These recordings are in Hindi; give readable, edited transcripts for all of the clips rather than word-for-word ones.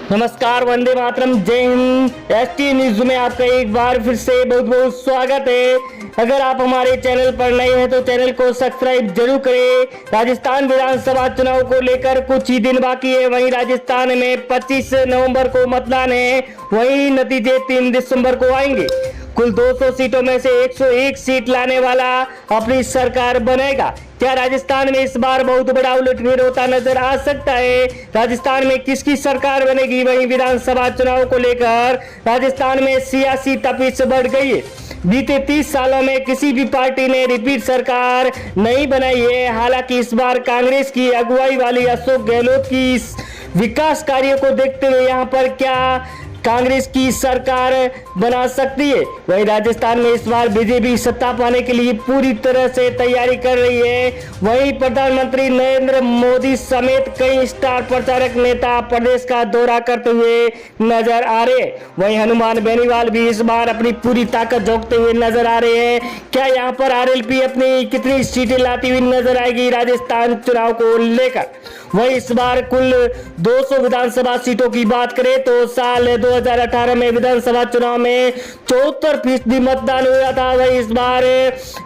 नमस्कार, वंदे मातरम, जय हिंद। एसटी न्यूज में आपका एक बार फिर से बहुत बहुत स्वागत है। अगर आप हमारे चैनल पर नए हैं तो चैनल को सब्सक्राइब जरूर करें। राजस्थान विधानसभा चुनाव को लेकर कुछ ही दिन बाकी है। वहीं राजस्थान में 25 नवंबर को मतदान है, वहीं नतीजे 3 दिसंबर को आएंगे। कुल 200 सीटों में से 101 सीट लाने वाला अपनी सरकार बनेगा। क्या राजस्थान में इस बार बहुत बड़ा उलटफेर होता नजर आ सकता है? राजस्थान में किसकी सरकार बनेगी? वहीं विधानसभा चुनाव को लेकर राजस्थान में सियासी तपिश बढ़ गई है। बीते 30 सालों में किसी भी पार्टी ने रिपीट सरकार नहीं बनाई है। हालांकि इस बार कांग्रेस की अगुवाई वाली अशोक गहलोत की इस विकास कार्यों को देखते हुए यहाँ पर क्या कांग्रेस की सरकार बना सकती है? वहीं राजस्थान में इस बार बीजेपी सत्ता पाने के लिए पूरी तरह से तैयारी कर रही है। वहीं प्रधानमंत्री नरेंद्र मोदी समेत कई स्टार प्रचारक नेता प्रदेश का दौरा करते हुए नजर आ रहे हैं। वहीं हनुमान बेनीवाल भी इस बार अपनी पूरी ताकत झोंकते हुए नजर आ रहे हैं। क्या यहाँ पर आरएलपी अपनी कितनी सीटें लाती हुई नजर आएगी राजस्थान चुनाव को लेकर? वहीं इस बार कुल 200 विधानसभा सीटों की बात करें तो साल 2018 में विधानसभा चुनाव में 74% मतदान हुआ था। वहीं इस बार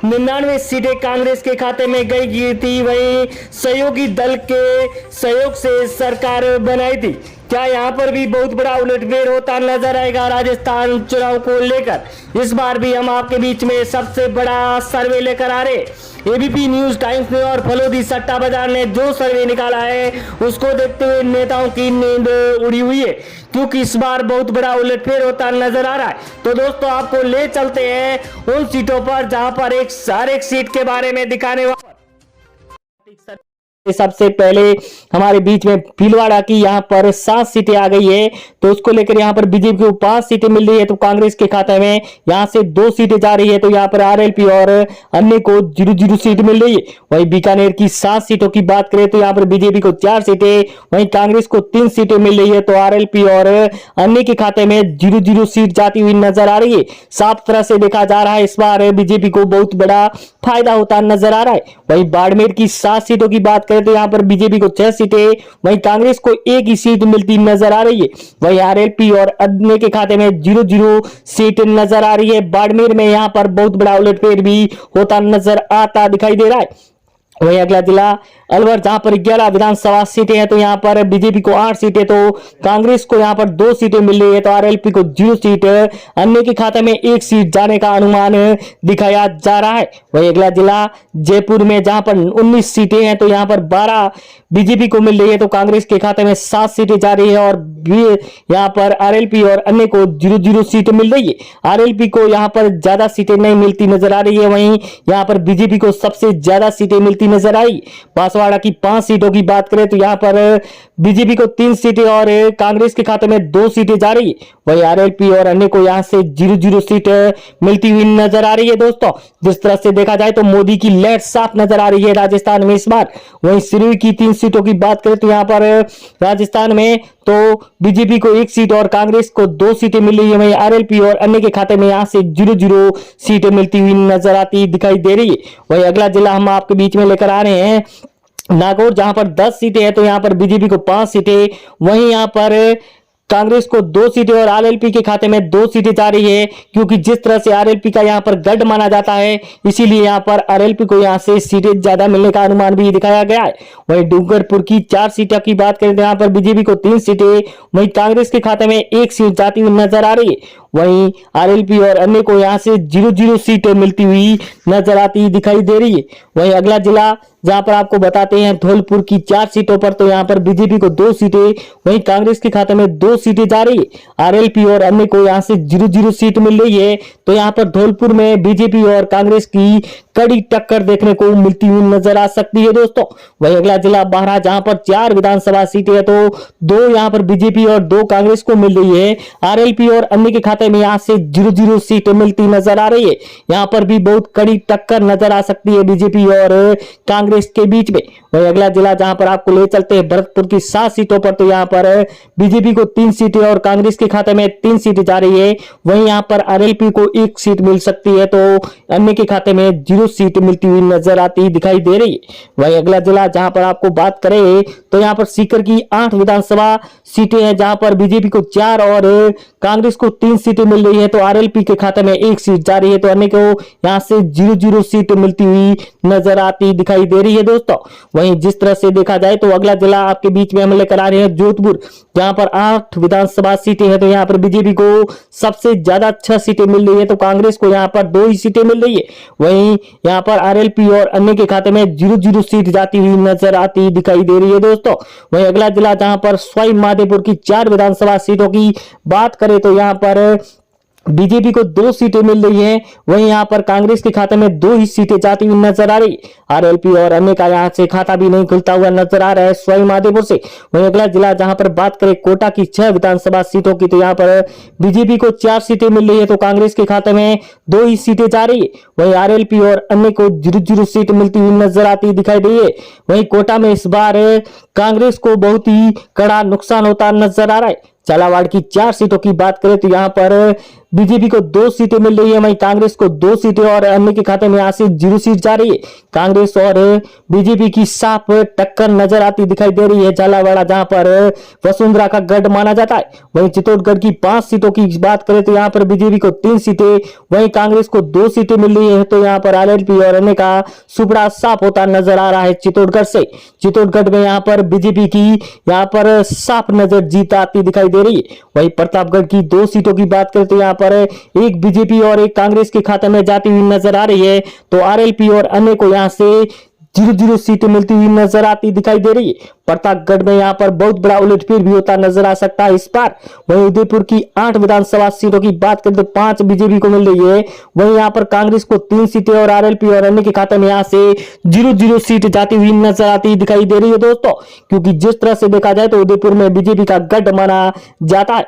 99 सीटें कांग्रेस के खाते में गई थी। वहीं सहयोगी दल के सहयोग से सरकार बनाई थी। क्या यहाँ पर भी बहुत बड़ा उलटफेर होता नजर आएगा राजस्थान चुनाव को लेकर? इस बार भी हम आपके बीच में सबसे बड़ा सर्वे लेकर आ रहे। एबीपी न्यूज, टाइम्स ने और फलोदी सट्टा बाजार ने जो सर्वे निकाला है उसको देखते हुए नेताओं की नींद उड़ी हुई है, क्योंकि इस बार बहुत बड़ा उलटफेर होता नजर आ रहा है। तो दोस्तों, आपको ले चलते हैं उन सीटों पर जहां पर हर एक सीट के बारे में दिखाने वाला। सबसे पहले हमारे बीच में भीलवाड़ा की यहाँ पर 7 सीटें आ गई है, तो उसको लेकर यहाँ पर बीजेपी को 5 सीटें मिल रही है, तो कांग्रेस के खाते में यहाँ से 2 सीटें जा रही है, तो यहाँ पर आरएलपी और अन्य को 0-0 सीट मिल रही है। वहीं बीकानेर की 7 सीटों की बात करें तो यहाँ पर बीजेपी को 4 सीटें, वहीं कांग्रेस को 3 सीटें मिल रही है, तो आरएलपी और अन्य के खाते में 0-0 सीट जाती हुई नजर आ रही है। साफ तरह से देखा जा रहा है इस बार बीजेपी को बहुत बड़ा फायदा होता नजर आ रहा है। वहीं बाड़मेर की 7 सीटों की बात करें तो यहाँ पर बीजेपी को 6 सीटें, वहीं कांग्रेस को 1 ही सीट मिलती नजर आ रही है। वहीं आरएलपी और अन्य के खाते में 0-0 सीट नजर आ रही है। बाड़मेर में यहाँ पर बहुत बड़ा उलटफेर भी होता नजर आता दिखाई दे रहा है। वहीं अगला जिला अलवर, जहां पर 11 विधानसभा सीटें हैं, तो यहाँ पर बीजेपी को 8 सीटें, तो कांग्रेस को यहाँ पर 2 सीटें मिल रही है, तो आरएलपी को 0 सीट, अन्य के खाते में 1 सीट जाने का अनुमान दिखाया जा रहा है। वहीं अगला जिला जयपुर में, जहां पर 19 सीटें हैं, तो यहाँ पर 12 बीजेपी को मिल रही है, तो कांग्रेस के खाते में 7 सीटें जा रही है, और यहाँ पर आरएलपी और अन्य को 0-0 सीट मिल रही है। आरएलपी को यहाँ पर ज्यादा सीटें नहीं मिलती नजर आ रही है, वहीं यहाँ पर बीजेपी को सबसे ज्यादा सीटें मिलती नजर आई। बांसवाड़ा की 5 सीटों की बात करें तो यहाँ पर बीजेपी को 3 सीटें और कांग्रेस के खाते में 2 सीटें जा रही है। वहीं आरएलपी और अन्य को यहाँ से 0-0 सीट मिलती हुई नजर आ रही है। दोस्तों, जिस तरह से देखा जाए तो मोदी की लहर साफ नजर आ रही है राजस्थान में इस बार। वहीं सिरोही की 3 सीटों की बात करें तो यहाँ पर राजस्थान में तो बीजेपी को 1 सीट और कांग्रेस को 2 सीटें मिल रही है। वहीं आरएलपी और अन्य के खाते में यहाँ से 0-0 सीटें मिलती हुई नजर आती दिखाई दे रही है। वहीं अगला जिला हम आपके बीच में लेकर आ रहे हैं नागौर, जहां पर 10 सीटें हैं, तो यहाँ पर बीजेपी को 5 सीटें, वहीं यहाँ पर कांग्रेस को 2 सीटें और आरएलपी के खाते में 2 सीटें जा रही है, क्योंकि जिस तरह से आरएलपी का यहाँ पर गढ़ माना जाता है, इसीलिए यहाँ पर आरएलपी को यहाँ से सीटें ज्यादा मिलने का अनुमान भी दिखाया गया है। वहीं डूंगरपुर की 4 सीटों की बात करें तो यहाँ पर बीजेपी को 3 सीटें, वहीं कांग्रेस के खाते में 1 सीट जाती हुई नजर आ रही है। वहीं आरएलपी और अन्य को यहाँ से 0-0 सीटें मिलती हुई नजर आती दिखाई दे रही है। वहीं अगला जिला जहां पर आपको बताते हैं धौलपुर की 4 सीटों पर, तो यहाँ पर बीजेपी को 2 सीटें, वहीं कांग्रेस के खाते में 2 सीटें जा रही है। आरएलपी और अन्य को यहाँ से 0-0 सीट मिल रही है, तो यहाँ पर धौलपुर में बीजेपी और कांग्रेस की कड़ी टक्कर देखने को मिलती हुई नजर आ सकती है। दोस्तों, वहीं अगला जिला बारह, जहां पर 4 विधानसभा सीटें है, तो 2 यहाँ पर बीजेपी और 2 कांग्रेस को मिल रही है। आरएलपी और अन्य के खाते में यहाँ से 0-0 सीट मिलती नजर आ रही है। यहाँ पर भी बहुत कड़ी टक्कर नजर आ सकती है बीजेपी और कांग्रेस के बीच में। वहीं अगला जिला जहां पर आपको ले चलते हैं भरतपुर की 7 सीटों पर, तो यहाँ पर बीजेपी को 3 सीटें और कांग्रेस के खाते में 3 सीटें जा रही है। वहीं यहाँ पर आरएलपी को 1 सीट मिल सकती है, तो अन्य के खाते में 0 सीट मिलती हुई नजर आती दिखाई दे रही है। वहीं अगला जिला जहां पर आपको बात करें तो यहां पर सीकर की 8 विधानसभा सीटें हैं, जहां पर बीजेपी को 4 और कांग्रेस को 3 सीटें मिल रही है। तो आरएलपी के खाते में 1 सीट जा रही है, तो अन्य को यहां से 0-0 सीट मिलती हुई नजर आती दिखाई दे रही है दोस्तों। वहीं जिस तरह से देखा जाए तो अगला जिला आपके बीच में हम लेकर आ रहे हैं जोधपुर, जहां पर 8 विधानसभा सीटें हैं। तो यहां पर बीजेपी को सबसे ज्यादा 6 सीटें मिल रही है, तो कांग्रेस को यहां पर 2 ही सीटें मिल रही है। वहीं यहां पर आरएलपी और अन्य के खाते में 0-0 सीट जाती हुई नजर आती दिखाई दे रही है दोस्तों। वहीं अगला जिला जहां पर सवाई माधोपुर की 4 विधानसभा सीटों की बात करें तो यहां पर बीजेपी को 2 सीटें मिल रही है। वहीं यहां पर कांग्रेस के खाते में 2 ही सीटें जाती हुई नजर आ रही। आरएलपी और अन्य का यहां से खाता भी नहीं खुलता हुआ नजर आ रहा है सवाई माधोपुर से। वहीं अगला जिला जहां पर बात करें कोटा की 6 विधानसभा सीटों की, तो यहां पर बीजेपी को 4 सीटें मिल रही है, तो कांग्रेस के खाते में 2 ही सीटें जा रही है। वहीं आरएलपी और अन्य को 0-0 सीट मिलती हुई नजर आती दिखाई दे रही है। वहीं कोटा में इस बार कांग्रेस को बहुत ही कड़ा नुकसान होता नजर आ रहा है। झालावाड़ की 4 सीटों की बात करें तो यहां पर बीजेपी को 2 सीटें मिल रही है, वहीं कांग्रेस को 2 सीटें और अन्य के खाते में यहां से 0 सीट जा रही है। कांग्रेस और बीजेपी की साफ टक्कर नजर आती दिखाई दे रही है झालावाड़, जहां पर वसुंधरा का गढ़ माना जाता है। वहीं चित्तौड़गढ़ की 5 सीटों की बात करें तो यहां पर बीजेपी को 3 सीटें, वहीं कांग्रेस को 2 सीटें मिल रही है। तो यहां पर आरएलपी और अन्य का सुपड़ा साफ होता नजर आ रहा है चित्तौड़गढ़ से। चित्तौड़गढ़ में यहां पर बीजेपी की यहां पर साफ नजर जीत आती दिखाई दे रही है। वहीं प्रतापगढ़ की 2 सीटों की बात करें तो यहां पर एक बीजेपी और एक कांग्रेस के खाते में जाती हुई नजर आ रही है। तो आरएलपी और अन्य को यहां से 0-0 सीटें मिलती हुई नजर आती दिखाई दे रही है। प्रतापगढ़ में यहां पर बहुत बड़ा उलटफेर भी होता नजर आ सकता है इस बार। वहीं उदयपुर की 8 विधानसभा सीटों की बात करें तो 5 बीजेपी को मिल रही है। वहीं यहां पर कांग्रेस को 3 सीटें और आरएलपी और अन्य के खाते में यहां से 0-0 सीट जाती हुई नजर आती दिखाई दे रही है दोस्तों। क्योंकि जिस तरह से देखा जाए तो उदयपुर में बीजेपी का गढ़ माना जाता है।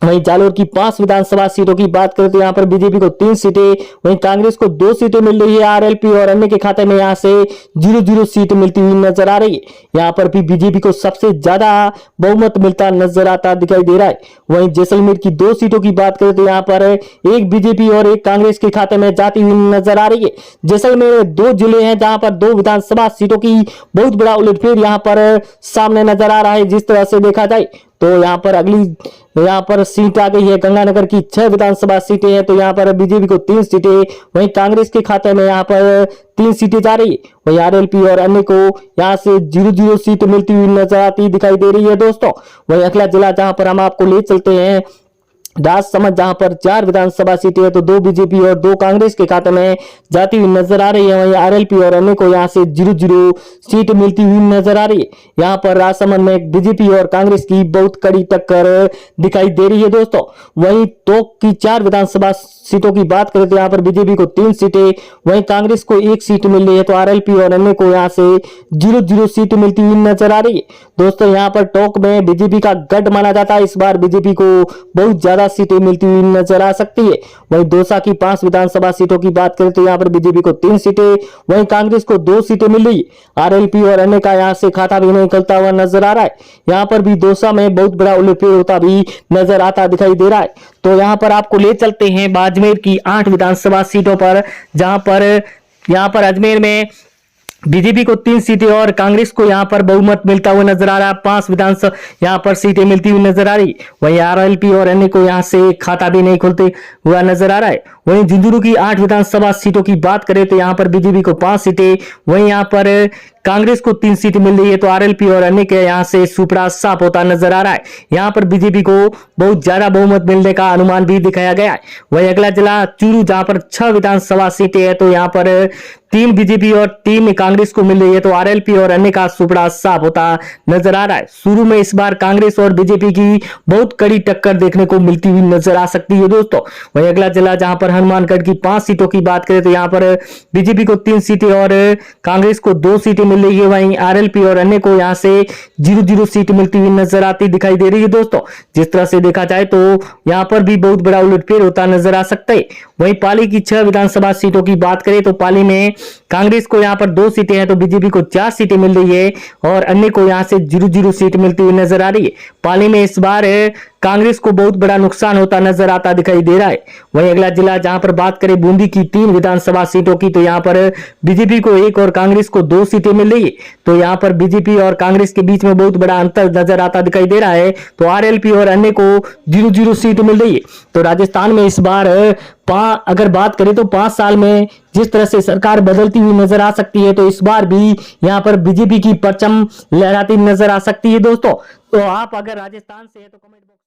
वहीं जालोर की 5 विधानसभा सीटों की बात करें तो यहां पर बीजेपी को 3 सीटें, वहीं कांग्रेस को 2 सीटें मिल रही है। आरएलपी और अन्य के खाते में यहां से 0-0 सीट मिलती हुई नजर आ रही है। यहां पर भी बीजेपी को सबसे ज्यादा बहुमत मिलता नजर आता दिखाई दे रहा है। वहीं जैसलमेर की 2 सीटों की बात करें तो यहां पर एक बीजेपी और एक कांग्रेस के खाते में जाती हुई नजर आ रही है। जैसलमेर में 2 जिले हैं जहां पर 2 विधानसभा सीटों की बहुत बड़ा उलटफेर यहां पर सामने नजर आ रहा है। जिस तरह से देखा जाए तो यहां पर अगली यहां पर सीट आ गई है गंगानगर की 6 विधानसभा सीटें हैं। तो यहां पर बीजेपी को 3 सीटें, वहीं कांग्रेस के खाते में यहां पर 3 सीटें जा रही है। वहीं आरएलपी और अन्य को यहां से 0-0 सीट मिलती हुई नजर आती दिखाई दे रही है दोस्तों। वहीं अगला जिला जहां पर हम आपको ले चलते हैं राजसमंद, जहां पर 4 विधानसभा सीटें है, तो 2 बीजेपी और 2 कांग्रेस के खाते में जाती हुई नजर आ रही है। वहीं आरएलपी और अन्य को यहां से 0-0 सीट मिलती हुई नजर आ रही है। यहां पर राजसमंद में बीजेपी और कांग्रेस की बहुत कड़ी टक्कर दिखाई दे रही है दोस्तों। वहीं टोंक की 4 विधानसभा सीटों की बात करें तो यहां पर बीजेपी को 3 सीटें, वहीं कांग्रेस को 1 सीट मिल रही है। तो आरएलपी और अन्य को यहां से 0-0 सीट मिलती हुई नजर आ रही है दोस्तों। यहां पर टोंक में बीजेपी का गढ़ माना जाता है। इस बार बीजेपी को बहुत ज्यादा सीटें मिलती हुई नजर आ सकती है। वहीं दौसा की 5 विधानसभा सीटों की बात करें तो यहां पर बीजेपी को 3 सीटें, वहीं कांग्रेस को 2 सीटें मिल रही है। आरएलपी और अन्य का यहां से खाता भी नहीं खुलता हुआ नजर आ रहा है। यहां पर भी दौसा में बहुत बड़ा उलटफेर होता भी नजर आता दिखाई दे रहा है। तो यहां पर आपको ले चलते हैं बाड़मेर की 8 विधानसभा सीटों पर, जहां पर यहां पर अजमेर में बीजेपी को 3 सीटें और कांग्रेस को यहां पर बहुमत मिलता हुआ नजर आ रहा है। 5 विधानसभा यहां पर सीटें मिलती हुई नजर आ रही। वहीं आरएलपी और अन्य को यहां से खाता भी नहीं खुलते हुआ नजर आ रहा है। वहीं झुंझुनू की 8 विधानसभा सीटों की बात करें तो यहां पर बीजेपी को 5 सीटें, वहीं यहां पर कांग्रेस को 3 सीटें मिल रही है। तो आरएलपी और अन्य के यहां से सुपड़ा साफ होता नजर आ रहा है। यहां पर बीजेपी को बहुत ज्यादा बहुमत मिलने का अनुमान भी दिखाया गया है। वहीं अगला जिला चूरू, जहां पर 6 विधानसभा सीटें है, तो यहां पर 3 बीजेपी और 3 कांग्रेस को मिल रही है। तो आरएलपी और अन्य का सुपड़ा साफ होता नजर आ रहा है। शुरू में इस बार कांग्रेस और बीजेपी की बहुत कड़ी टक्कर देखने को मिलती हुई नजर आ सकती है दोस्तों। वहीं अगला जिला जहां पर हनुमानगढ़ की 5 सीटों की बात करें तो यहां पर बीजेपी को 3 सीटें और कांग्रेस को 2 सीटें मिल रही है। वहीं आरएलपी और अन्य को यहां से 0-0 सीट मिलती हुई नजर आती दिखाई दे रही है दोस्तों। जिस तरह से देखा जाए तो यहां पर भी बहुत बड़ा उलटफेर होता नजर आ सकता है। वहीं पाली की 6 विधानसभा सीटों की बात करें तो पाली में कांग्रेस को यहां पर 2 सीटें हैं, तो बीजेपी को 4 सीटें मिल रही है और अन्य को यहां से 0-0 सीट मिलती हुई नजर आ रही है। पाली में इस बार कांग्रेस को बहुत बड़ा नुकसान होता नजर आता दिखाई दे रहा है। वहीं अगला जिला जहां पर बात करें बूंदी की 3 विधानसभा सीटों की, तो यहां पर बीजेपी को 1 और कांग्रेस को 2 सीटें मिल रही है। तो यहां पर बीजेपी और कांग्रेस के बीच में बहुत बड़ा अंतर नजर आता दिखाई दे रहा है। तो आरएलपी और अन्य को 0-0 सीट मिल रही है। तो राजस्थान में इस बार अगर बात करें तो 5 साल में जिस तरह से सरकार बदलती हुई नजर आ सकती है, तो इस बार भी यहां पर बीजेपी की परचम लहराती नजर आ सकती है दोस्तों। तो आप अगर राजस्थान से है तो कमेंट बॉक्स